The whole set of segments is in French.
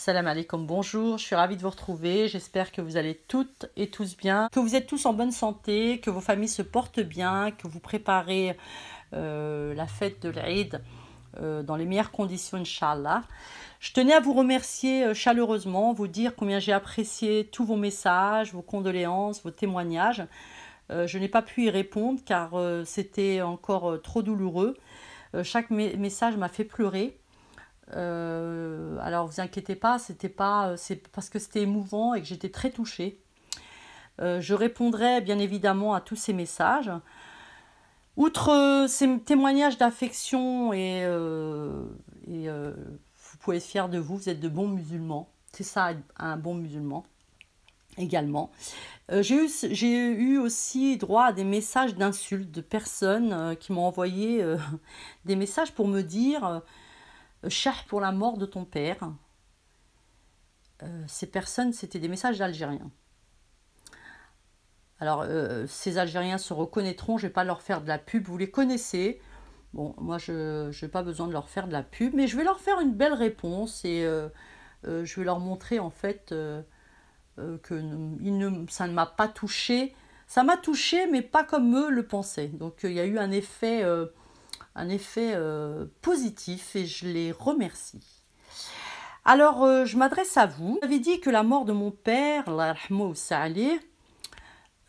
Salam alaikum, bonjour, je suis ravie de vous retrouver, j'espère que vous allez toutes et tous bien, que vous êtes tous en bonne santé, que vos familles se portent bien, que vous préparez la fête de l'Aïd dans les meilleures conditions, Inch'Allah. Je tenais à vous remercier chaleureusement, vous dire combien j'ai apprécié tous vos messages, vos condoléances, vos témoignages. Je n'ai pas pu y répondre car c'était encore trop douloureux. Chaque message m'a fait pleurer. Alors vous inquiétez pas, c'est parce que c'était émouvant et que j'étais très touchée. Je répondrai bien évidemment à tous ces messages. Outre ces témoignages d'affection vous pouvez être fiers de vous, vous êtes de bons musulmans. C'est ça, un bon musulman également. J'ai eu aussi droit à des messages d'insultes de personnes qui m'ont envoyé des messages pour me dire Chah pour la mort de ton père. Ces personnes, c'était des messages d'Algériens. Alors, ces Algériens se reconnaîtront, je ne vais pas leur faire de la pub, vous les connaissez. Bon, moi, je n'ai pas besoin de leur faire de la pub, mais je vais leur faire une belle réponse et je vais leur montrer en fait que ça ne m'a pas touché. Ça m'a touché, mais pas comme eux le pensaient. Donc, il y a eu un effet positif et je les remercie. Alors, je m'adresse à vous. Vous avez dit que la mort de mon père, Allah yarhamou sa'alih,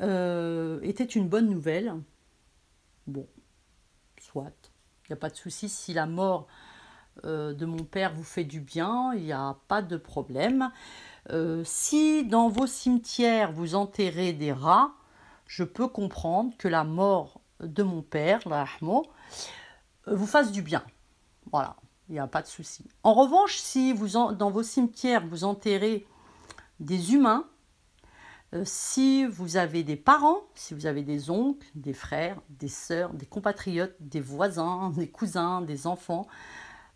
était une bonne nouvelle. Bon, soit. Il n'y a pas de souci. Si la mort de mon père vous fait du bien, il n'y a pas de problème. Si dans vos cimetières vous enterrez des rats, je peux comprendre que la mort de mon père, Allah yarhamou, vous fasse du bien. Voilà, il n'y a pas de souci. En revanche, si dans vos cimetières, vous enterrez des humains, si vous avez des parents, si vous avez des oncles, des frères, des sœurs, des compatriotes, des voisins, des cousins, des enfants,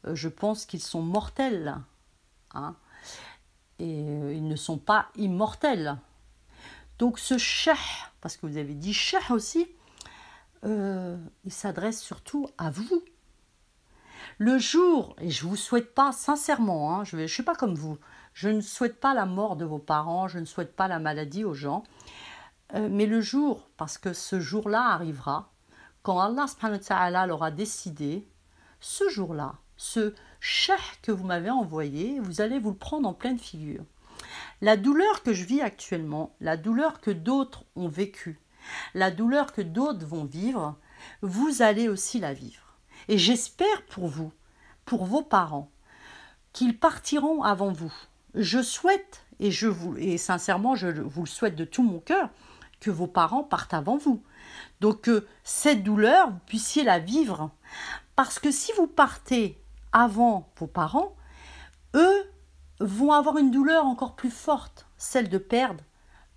je pense qu'ils sont mortels. Hein, et ils ne sont pas immortels. Donc ce chah, parce que vous avez dit chah aussi, il s'adresse surtout à vous. Le jour, et je ne vous souhaite pas sincèrement, hein, je ne suis pas comme vous, je ne souhaite pas la mort de vos parents, je ne souhaite pas la maladie aux gens, mais le jour, parce que ce jour-là arrivera, quand Allah subhanahu wa ta'ala l'aura décidé, ce jour-là, ce chah que vous m'avez envoyé, vous allez vous le prendre en pleine figure. La douleur que je vis actuellement, la douleur que d'autres ont vécue, la douleur que d'autres vont vivre, vous allez aussi la vivre. Et j'espère pour vous, pour vos parents, qu'ils partiront avant vous. Je souhaite, et sincèrement, je vous le souhaite de tout mon cœur, que vos parents partent avant vous. Donc que cette douleur, vous puissiez la vivre. Parce que si vous partez avant vos parents, eux vont avoir une douleur encore plus forte, celle de perdre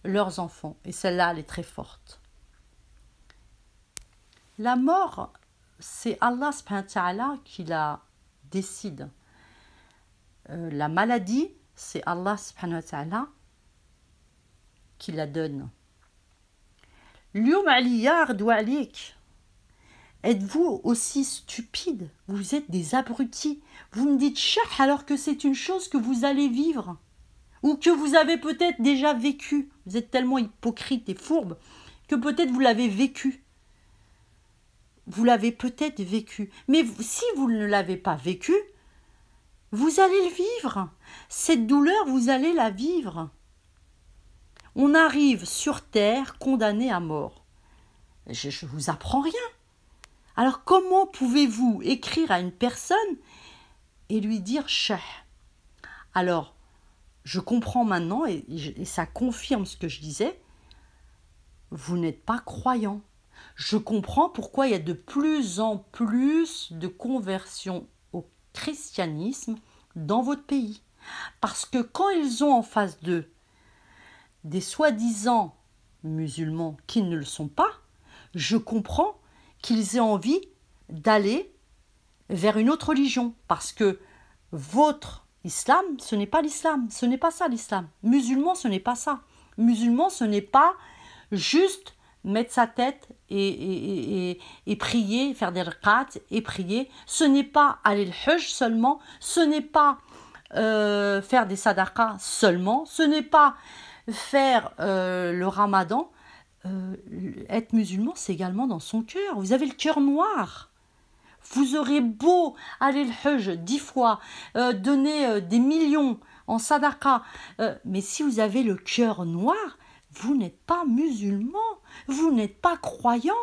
leurs enfants. Et celle-là, elle est très forte. La mort, c'est Allah subhanahu wa ta'ala qui la décide. La maladie, c'est Allah subhanahu wa ta'ala qui la donne. L'youm aliyar doualik. Êtes-vous aussi stupide? Vous êtes des abrutis. Vous me dites chah alors que c'est une chose que vous allez vivre. Ou que vous avez peut-être déjà vécu. Vous êtes tellement hypocrite et fourbe que peut-être vous l'avez vécu. Vous l'avez peut-être vécu. Mais si vous ne l'avez pas vécu, vous allez le vivre. Cette douleur, vous allez la vivre. On arrive sur terre condamné à mort. Je ne vous apprends rien. Alors comment pouvez-vous écrire à une personne et lui dire chah? Alors, je comprends maintenant, et ça confirme ce que je disais, vous n'êtes pas croyant. Je comprends pourquoi il y a de plus en plus de conversions au christianisme dans votre pays. Parce que quand ils ont en face d'eux des soi-disant musulmans qui ne le sont pas, je comprends qu'ils aient envie d'aller vers une autre religion. Parce que votre islam, ce n'est pas l'islam. Ce n'est pas ça l'islam. Musulman, ce n'est pas ça. Musulman, ce n'est pas juste mettre sa tête et prier, faire des rak'at et prier. Ce n'est pas aller le hajj seulement, ce n'est pas faire des sadaqas seulement, ce n'est pas faire le ramadan. Être musulman, c'est également dans son cœur. Vous avez le cœur noir. Vous aurez beau aller le Hajj 10 fois, donner des millions en sadaqa, mais si vous avez le cœur noir, vous n'êtes pas musulman, vous n'êtes pas croyant.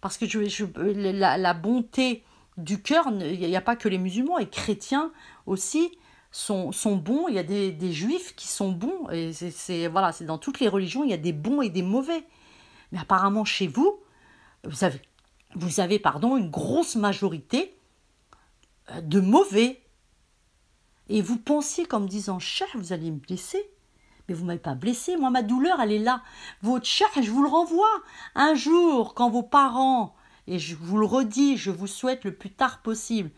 Parce que la bonté du cœur, il n'y a pas que les musulmans, et chrétiens aussi sont bons. Il y a des juifs qui sont bons, et voilà, c'est dans toutes les religions, il y a des bons et des mauvais. Mais apparemment chez vous, vous avez une grosse majorité de mauvais. Et vous pensiez comme disant, cher, vous allez me blesser. Mais vous ne m'avez pas blessé. Moi, ma douleur, elle est là. Votre cher, je vous le renvoie. Un jour, quand vos parents, et je vous le redis, je vous souhaite le plus tard possible,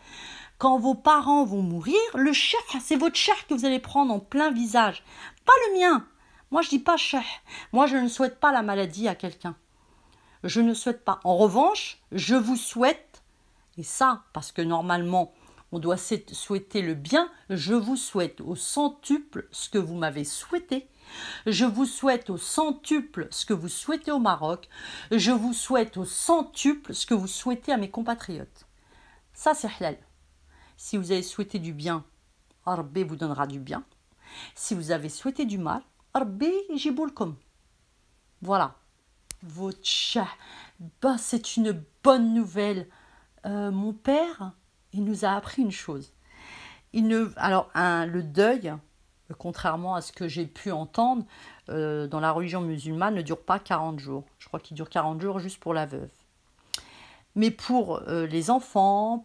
quand vos parents vont mourir, le cher, c'est votre cher que vous allez prendre en plein visage. Pas le mien. Moi, je dis pas cher. Moi, je ne souhaite pas la maladie à quelqu'un. Je ne souhaite pas. En revanche, je vous souhaite, et ça, parce que normalement, on doit souhaiter le bien, je vous souhaite au centuple ce que vous m'avez souhaité. Je vous souhaite au centuple ce que vous souhaitez au Maroc. Je vous souhaite au centuple ce que vous souhaitez à mes compatriotes. Ça, c'est halal. Si vous avez souhaité du bien, Rabbi vous donnera du bien. Si vous avez souhaité du mal, Rabbi jiboulkom. Voilà. Votre chat, c'est une bonne nouvelle. Mon père, il nous a appris une chose. Le deuil, contrairement à ce que j'ai pu entendre, dans la religion musulmane, ne dure pas 40 jours. Je crois qu'il dure 40 jours juste pour la veuve. Mais pour les enfants,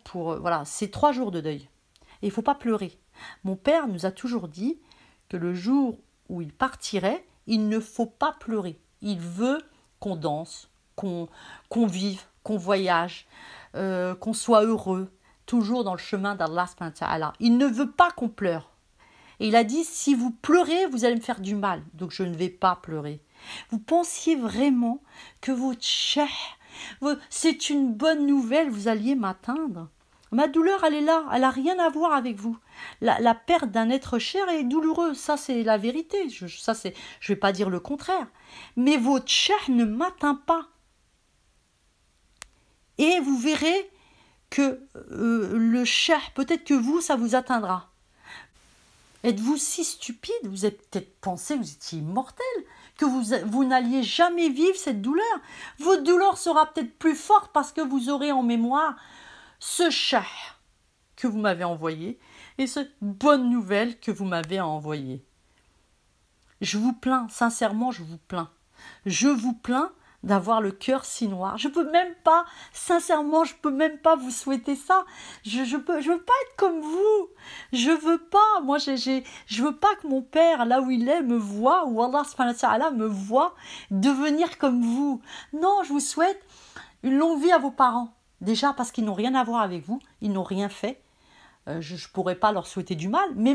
c'est 3 jours de deuil. Et il ne faut pas pleurer. Mon père nous a toujours dit que le jour où il partirait, il ne faut pas pleurer. Il veut qu'on danse, qu'on vive, qu'on voyage, qu'on soit heureux, toujours dans le chemin d'Allah subhanahu wa ta'ala. Il ne veut pas qu'on pleure. Et il a dit, si vous pleurez, vous allez me faire du mal. Donc je ne vais pas pleurer. Vous pensiez vraiment que votre cher, c'est une bonne nouvelle, vous alliez m'atteindre. Ma douleur, elle est là, elle n'a rien à voir avec vous. La perte d'un être cher est douloureuse, ça c'est la vérité, je ne vais pas dire le contraire. Mais votre cher ne m'atteint pas. Et vous verrez que le cher, peut-être que vous, ça vous atteindra. Êtes-vous si stupide? Vous avez peut-être pensé que vous étiez immortel, que vous n'alliez jamais vivre cette douleur. Votre douleur sera peut-être plus forte parce que vous aurez en mémoire ce chat que vous m'avez envoyé et cette bonne nouvelle que vous m'avez envoyée. Je vous plains, sincèrement, je vous plains. Je vous plains d'avoir le cœur si noir. Je peux même pas, sincèrement, je peux même pas vous souhaiter ça. Je veux pas être comme vous. Je veux pas. Moi, je veux pas que mon père, là où il est, me voit, ou Allah subhanahu wa ta'ala me voit devenir comme vous. Non, je vous souhaite une longue vie à vos parents. Déjà parce qu'ils n'ont rien à voir avec vous, ils n'ont rien fait. Je ne pourrais pas leur souhaiter du mal, mais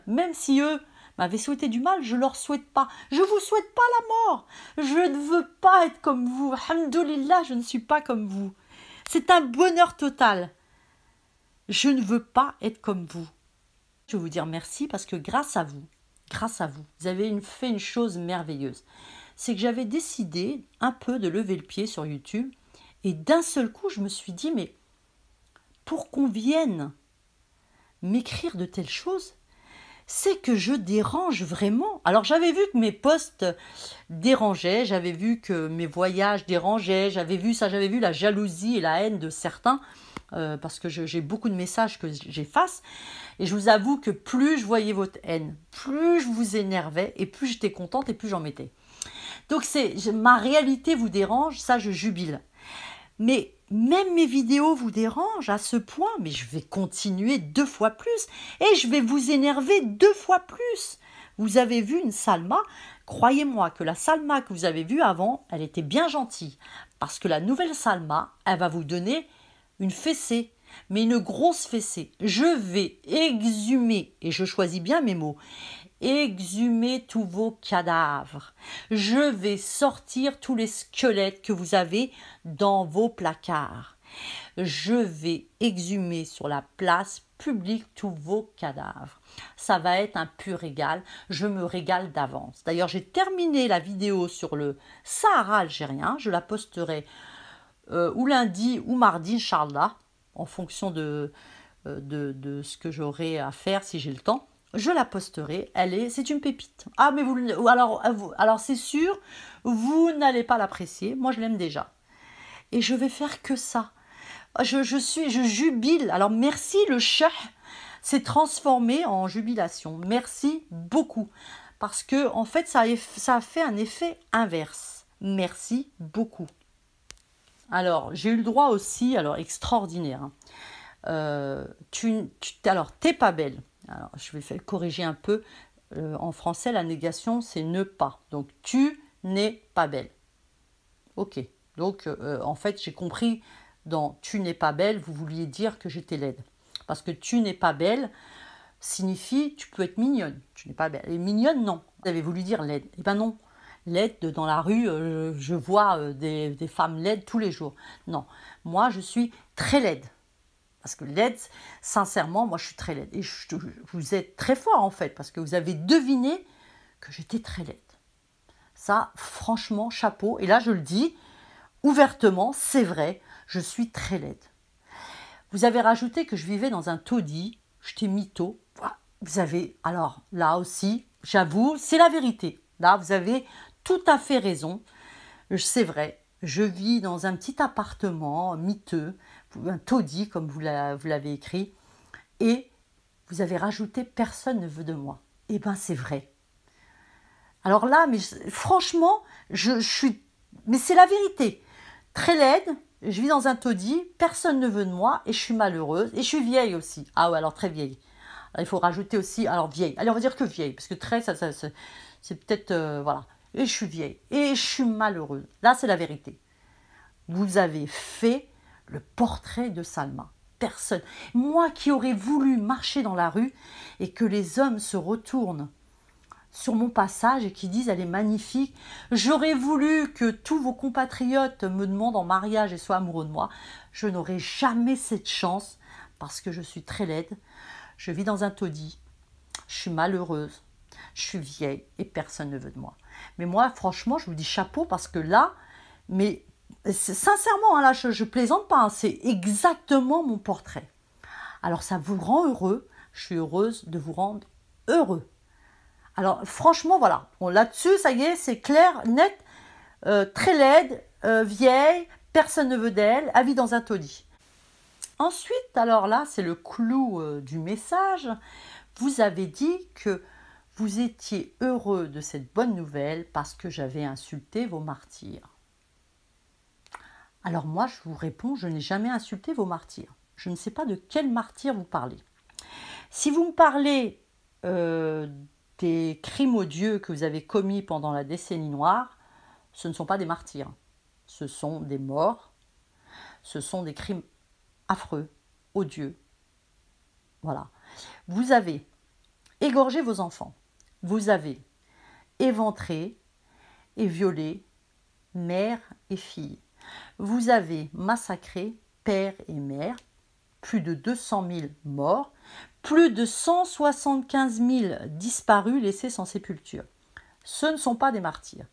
même si eux m'avaient souhaité du mal, je ne leur souhaite pas. Je ne vous souhaite pas la mort. Je ne veux pas être comme vous. Alhamdoulilah, je ne suis pas comme vous. C'est un bonheur total. Je ne veux pas être comme vous. Je vais vous dire merci parce que grâce à vous, vous avez fait une chose merveilleuse. C'est que j'avais décidé un peu de lever le pied sur YouTube. Et d'un seul coup, je me suis dit, mais pour qu'on vienne m'écrire de telles choses, c'est que je dérange vraiment. Alors j'avais vu que mes posts dérangeaient, j'avais vu que mes voyages dérangeaient, j'avais vu la jalousie et la haine de certains, parce que j'ai beaucoup de messages que j'efface. Et je vous avoue que plus je voyais votre haine, plus je vous énervais, et plus j'étais contente et plus j'en mettais. Donc ma réalité vous dérange, ça je jubile. Mais même mes vidéos vous dérangent à ce point, mais je vais continuer 2 fois plus et je vais vous énerver 2 fois plus. Vous avez vu une Salma, croyez-moi que la Salma que vous avez vue avant, elle était bien gentille. Parce que la nouvelle Salma, elle va vous donner une fessée, mais une grosse fessée. Je vais exhumer, et je choisis bien mes mots, exhumer tous vos cadavres. Je vais sortir tous les squelettes que vous avez dans vos placards. Je vais exhumer sur la place public tous vos cadavres. Ça va être un pur régal. Je me régale d'avance. D'ailleurs, j'ai terminé la vidéo sur le Sahara algérien. Je la posterai ou lundi ou mardi, Inch'Allah, en fonction de ce que j'aurai à faire si j'ai le temps. Je la posterai. C'est une pépite. Ah, mais alors c'est sûr, vous n'allez pas l'apprécier. Moi, je l'aime déjà. Et je vais faire que ça. Je jubile. Alors merci, le cheikh s'est transformé en jubilation. Merci beaucoup. Parce que en fait, ça a fait un effet inverse. Merci beaucoup. Alors, j'ai eu le droit aussi, alors extraordinaire. Hein. Alors, t'es pas belle. Alors, je vais faire corriger un peu. En français, la négation, c'est ne pas. Donc, tu n'es pas belle. Ok. Donc, en fait, j'ai compris dans tu n'es pas belle, vous vouliez dire que j'étais laide. Parce que tu n'es pas belle signifie tu peux être mignonne. Tu n'es pas belle. Et mignonne, non. Vous avez voulu dire laide. Eh ben non. Laide, dans la rue, je vois des femmes laides tous les jours. Non. Moi, je suis très laide. Parce que laide, sincèrement, moi, je suis très laide. Et vous êtes très fort, en fait, parce que vous avez deviné que j'étais très laide. Ça, franchement, chapeau. Et là, je le dis ouvertement, c'est vrai, je suis très laide. Vous avez rajouté que je vivais dans un taudis, j'étais mytho. Vous avez, alors là aussi, j'avoue, c'est la vérité. Là, vous avez tout à fait raison. C'est vrai, je vis dans un petit appartement miteux, un taudis, comme vous l'avez écrit, et vous avez rajouté personne ne veut de moi. Eh bien, c'est vrai. Alors là, mais franchement, je suis. Mais c'est la vérité. Très laide, je vis dans un taudis, personne ne veut de moi et je suis malheureuse et je suis vieille aussi. Ah ouais, alors très vieille. Alors, il faut rajouter aussi, alors vieille. Allez, on va dire que vieille, parce que très, c'est peut-être, voilà. Et je suis vieille et je suis malheureuse. Là, c'est la vérité. Vous avez fait le portrait de Salma. Personne. Moi qui aurais voulu marcher dans la rue et que les hommes se retournent sur mon passage et qui disent elle est magnifique. J'aurais voulu que tous vos compatriotes me demandent en mariage et soient amoureux de moi. Je n'aurai jamais cette chance parce que je suis très laide. Je vis dans un taudis. Je suis malheureuse. Je suis vieille et personne ne veut de moi. Mais moi, franchement, je vous dis chapeau parce que là, mais sincèrement, hein, là, je plaisante pas. Hein, c'est exactement mon portrait. Alors, ça vous rend heureux. Je suis heureuse de vous rendre heureux. Alors franchement, voilà, bon, là-dessus, ça y est, c'est clair, net, très laide, vieille, personne ne veut d'elle, elle vit dans un taudis. Ensuite, alors là, c'est le clou du message, vous avez dit que vous étiez heureux de cette bonne nouvelle parce que j'avais insulté vos martyrs. Alors moi, je vous réponds, je n'ai jamais insulté vos martyrs. Je ne sais pas de quel martyr vous parlez. Si vous me parlez des crimes odieux que vous avez commis pendant la décennie noire, ce ne sont pas des martyrs. Ce sont des morts. Ce sont des crimes affreux, odieux. Voilà. Vous avez égorgé vos enfants. Vous avez éventré et violé mère et fille. Vous avez massacré père et mère. Plus de 200 000 morts. Plus de 175 000 disparus laissés sans sépulture. Ce ne sont pas des martyrs.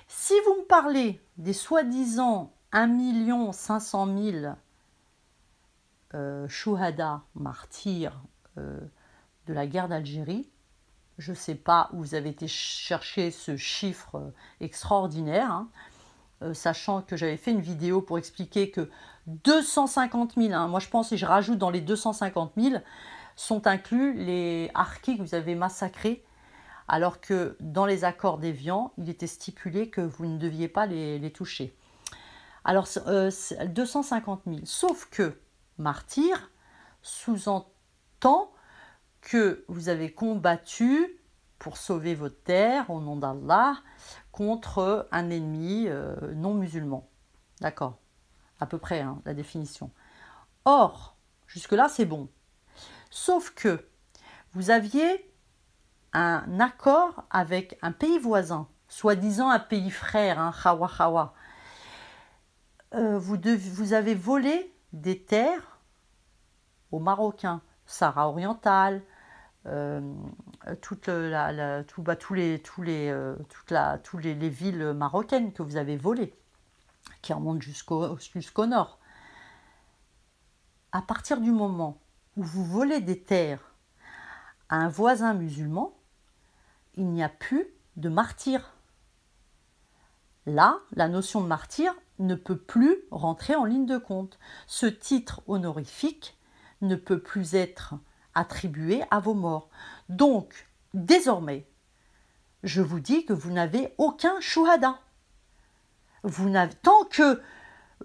Si vous me parlez des soi-disant 1 500 000 chouhada, martyrs de la guerre d'Algérie, je ne sais pas où vous avez été chercher ce chiffre extraordinaire, hein, sachant que j'avais fait une vidéo pour expliquer que 250 000, hein, moi je pense et je rajoute dans les 250 000, sont inclus les harkis que vous avez massacrés, alors que dans les accords d'Évian, il était stipulé que vous ne deviez pas les toucher. Alors, 250 000. Sauf que martyr sous-entend que vous avez combattu pour sauver votre terre, au nom d'Allah, contre un ennemi non musulman. D'accord, à peu près, hein, la définition. Or, jusque-là, c'est bon. Sauf que vous aviez un accord avec un pays voisin, soi-disant un pays frère, hein, Khawa Khawa. Vous avez volé des terres aux Marocains, Sahara oriental, toute les villes marocaines que vous avez volées, qui remontent jusqu'au nord. À partir du moment où vous volez des terres à un voisin musulman, il n'y a plus de martyr. Là, la notion de martyr ne peut plus rentrer en ligne de compte. Ce titre honorifique ne peut plus être attribué à vos morts. Donc, désormais, je vous dis que vous n'avez aucun shuhada. Tant que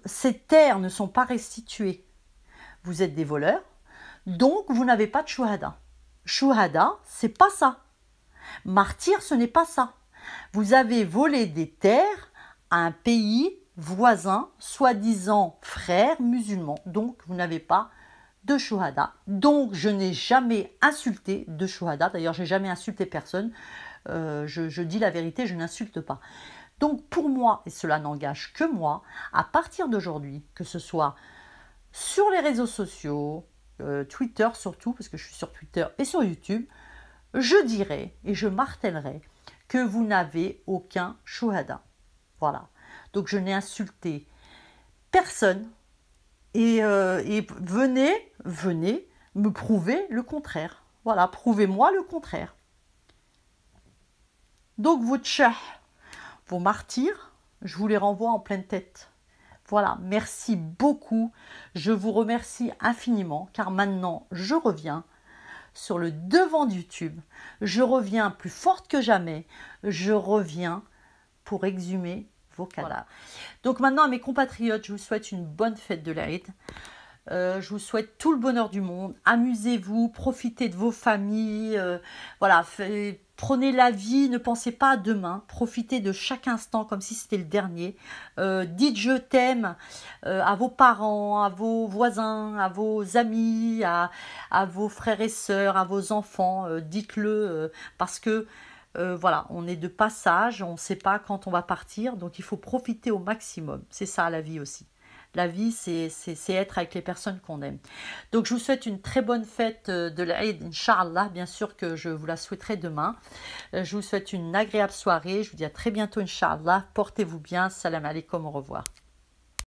ces terres ne sont pas restituées, vous êtes des voleurs, donc vous n'avez pas de shuhada. Shuhada, c'est pas ça. Martyr, ce n'est pas ça. Vous avez volé des terres à un pays voisin, soi-disant frère musulman. Donc, vous n'avez pas de shuhada. Donc, je n'ai jamais insulté de shuhada. D'ailleurs, je n'ai jamais insulté personne. Je dis la vérité, je n'insulte pas. Donc, pour moi, et cela n'engage que moi, à partir d'aujourd'hui, que ce soit sur les réseaux sociaux, Twitter surtout, parce que je suis sur Twitter et sur YouTube, je dirai et je martèlerai que vous n'avez aucun shuhada. Voilà. Donc je n'ai insulté personne et venez me prouver le contraire. Voilà, prouvez-moi le contraire. Donc vos tchah, vos martyrs, je vous les renvoie en pleine tête. Voilà, merci beaucoup. Je vous remercie infiniment car maintenant je reviens sur le devant de YouTube. Je reviens plus forte que jamais. Je reviens pour exhumer vos cadavres. Voilà. Donc maintenant à mes compatriotes, je vous souhaite une bonne fête de l'Aïd. Je vous souhaite tout le bonheur du monde. Amusez-vous, profitez de vos familles. Voilà, prenez la vie, ne pensez pas à demain. Profitez de chaque instant comme si c'était le dernier. Dites je t'aime à vos parents, à vos voisins, à vos amis, à vos frères et sœurs, à vos enfants. Dites-le parce que voilà, on est de passage, on ne sait pas quand on va partir, donc il faut profiter au maximum. C'est ça la vie aussi. La vie, c'est être avec les personnes qu'on aime. Donc, je vous souhaite une très bonne fête de l'Aïd, Inch'Allah. Bien sûr que je vous la souhaiterai demain. Je vous souhaite une agréable soirée. Je vous dis à très bientôt, Inch'Allah. Portez-vous bien. Salam alaikum, au revoir.